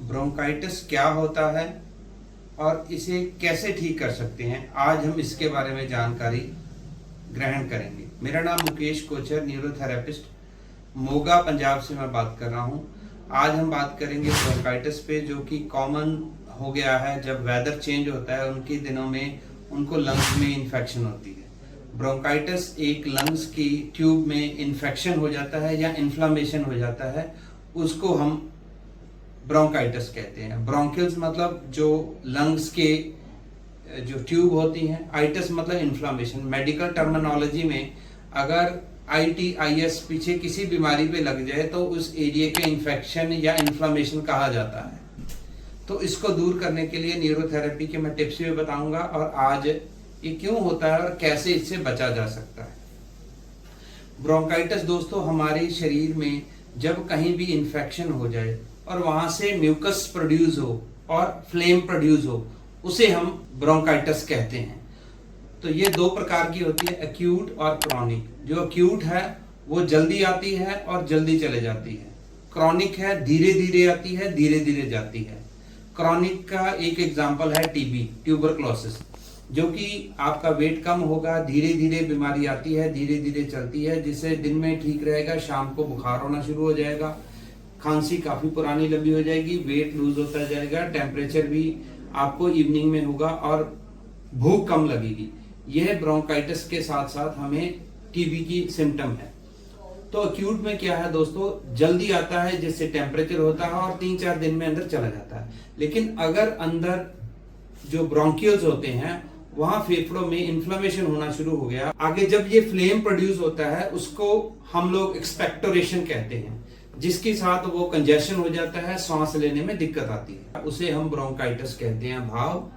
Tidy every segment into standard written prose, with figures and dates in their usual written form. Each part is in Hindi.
ब्रोंकाइटिस क्या होता है और इसे कैसे ठीक कर सकते हैं, आज हम इसके बारे में जानकारी ग्रहण करेंगे। मेरा नाम मुकेश कोचर, न्यूरोथेरेपिस्ट, मोगा पंजाब से मैं बात कर रहा हूं। आज हम बात करेंगे ब्रोंकाइटिस पे, जो कि कॉमन हो गया है। जब वेदर चेंज होता है उनके दिनों में उनको लंग्स में इन्फेक्शन होती है। ब्रोंकाइटिस एक लंग्स की ट्यूब में इन्फेक्शन हो जाता है या इन्फ्लामेशन हो जाता है, उसको हम ब्रोंकाइटिस कहते हैं। ब्रोंकिल्स मतलब जो लंग्स के जो ट्यूब होती हैं, आइटिस मतलब इन्फ्लामेशन। मेडिकल टर्मिनोलॉजी में अगर ITIS पीछे किसी बीमारी पे लग जाए तो उस एरिया के इन्फेक्शन या इन्फ्लामेशन कहा जाता है। तो इसको दूर करने के लिए न्यूरोथेरेपी के मैं टिप्स भी बताऊंगा और आज ये क्यों होता है और कैसे इससे बचा जा सकता है। ब्रोंकाइटिस दोस्तों, हमारे शरीर में जब कहीं भी इन्फेक्शन हो जाए और वहां से म्यूकस प्रोड्यूस हो और फ्लेम प्रोड्यूस हो, उसे हम ब्रोंकाइटिस कहते हैं। तो ये दो प्रकार की होती है, एक्यूट और क्रॉनिक। जो एक्यूट है वो जल्दी आती है और जल्दी चले जाती है। क्रॉनिक है, धीरे धीरे आती है, धीरे धीरे जाती है। क्रॉनिक का एक एग्जांपल है TB, ट्यूबरक्लोसिस, जो कि आपका वेट कम होगा, धीरे धीरे बीमारी आती है, धीरे धीरे चलती है, जिससे दिन में ठीक रहेगा, शाम को बुखार होना शुरू हो जाएगा, खांसी काफी पुरानी लंबी हो जाएगी, वेट लूज होता जाएगा, टेम्परेचर भी आपको इवनिंग में होगा और भूख कम लगेगी। यह ब्रोंकाइटिस के साथ साथ हमें TB की सिम्टम है। तो एक्यूट में क्या है दोस्तों, जल्दी आता है, जिससे टेम्परेचर होता है और 3-4 दिन में अंदर चला जाता है। लेकिन अगर अंदर जो ब्रोंकियल्स होते हैं वहां फेफड़ों में इन्फ्लेमेशन होना शुरू हो गया, आगे जब ये फ्लेम प्रोड्यूस होता है उसको हम लोग एक्सपेक्टोरेशन कहते हैं, जिसके साथ वो कंजेशन हो जाता है, सांस लेने में दिक्कत आती है, उसे हम ब्रोंकाइटिस कहते हैं। भाव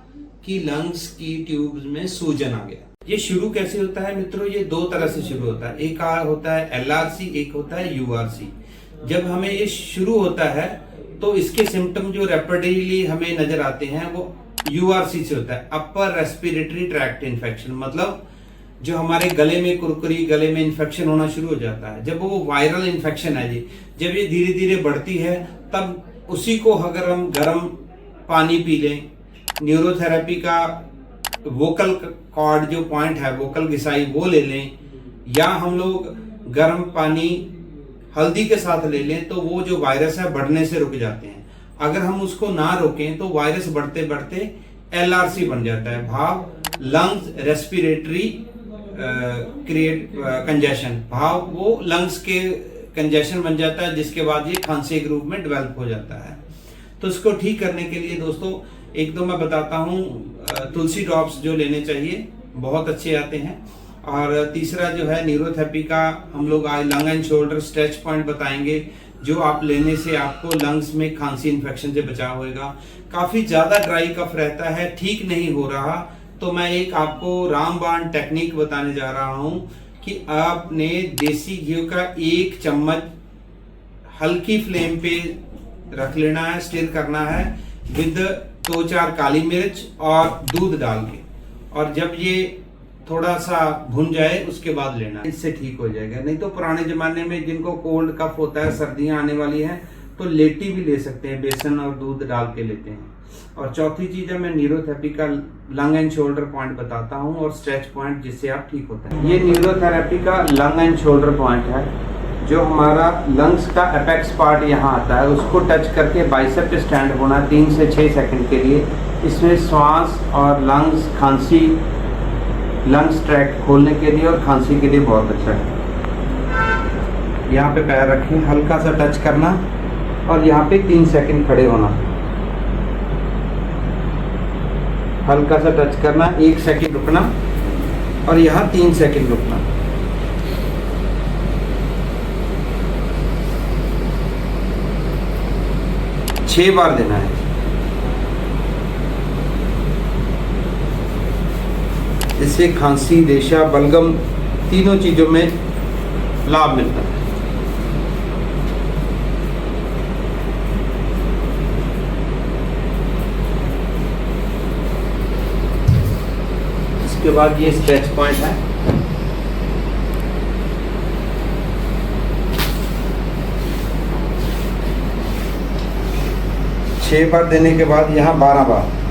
कि लंग्स की ट्यूब्स में सूजन आ गया। ये शुरू कैसे होता है मित्रों, ये दो तरह से शुरू होता है। एक होता है LRC, एक होता है URC। जब हमें ये शुरू होता है तो इसके सिम्टम जो रैपिडली हमें नजर आते हैं वो URC से होता है, अपर रेस्पिरेटरी ट्रैक्ट इन्फेक्शन। मतलब जो हमारे गले में कुरकुरी, गले में इन्फेक्शन होना शुरू हो जाता है। जब वो वायरल इन्फेक्शन है जी, जब ये धीरे धीरे बढ़ती है, तब उसी को अगर हम गर्म पानी पी लें, न्यूरोथेरेपी का वोकल कॉर्ड जो पॉइंट है, वोकल घिसाई, वो ले लें, या हम लोग गर्म पानी हल्दी के साथ ले लें, तो वो जो वायरस है बढ़ने से रुक जाते हैं। अगर हम उसको ना रोकें तो वायरस बढ़ते बढ़ते LRC बन जाता है, भाव लंग्स रेस्पिरेटरी क्रिएट कंजेशन। भाव वो लंग्स के कंजेशन बन जाता है, जिसके बाद ये खांसी के रूप में डेवलप हो जाता है। तो इसको ठीक करने के लिए दोस्तों एक तो मैं बताता हूँ, तुलसी ड्रॉप्स जो लेने चाहिए, बहुत अच्छे आते हैं। और तीसरा जो है न्यूरोथेरेपी का हम लोग आज lung and shoulder stretch point बताएंगे, जो आप लेने से आपको लंग्स में खांसी इन्फेक्शन से बचाव होगा। काफी ज्यादा ड्राई कफ रहता है, ठीक नहीं हो रहा, तो मैं एक आपको रामबाण टेक्निक बताने जा रहा हूं कि आपने देसी घी का 1 चम्मच हल्की फ्लेम पे रख लेना है, स्टिर करना है, विद 2-4 काली मिर्च और दूध डाल के, और जब ये थोड़ा सा भुन जाए उसके बाद लेना, इससे ठीक हो जाएगा। नहीं तो पुराने जमाने में जिनको कोल्ड कफ होता है, सर्दियां आने वाली हैं, तो लेटी भी ले सकते हैं, बेसन और दूध डाल के लेते हैं। और चौथी चीज है, मैं न्यूरोथेरेपी का लंग एंड शोल्डर पॉइंट बताता हूं और स्ट्रेच पॉइंट, जिससे आप ठीक होता है। ये न्यूरोथेरेपी का लंग एंड शोल्डर पॉइंट है, जो हमारा लंग्स का अपेक्स पार्ट यहाँ आता है, उसको टच करके बाइसेप पे स्टैंड होना 3 से 6 सेकंड के लिए। इसमें श्वास और लंग्स, खांसी, लंग्स ट्रैक्ट खोलने के लिए और खांसी के लिए बहुत अच्छा है। यहाँ पे पैर रखें, हल्का सा टच करना और यहाँ पे 3 सेकंड खड़े होना, हल्का सा टच करना, 1 सेकंड रुकना और यहाँ 3 सेकंड रुकना। छह बार देना है। इससे खांसी, रेशा, बलगम, तीनों चीजों में लाभ मिलता है। इसके बाद ये स्ट्रेच पॉइंट है, 6 बार देने के बाद यहाँ 12 बार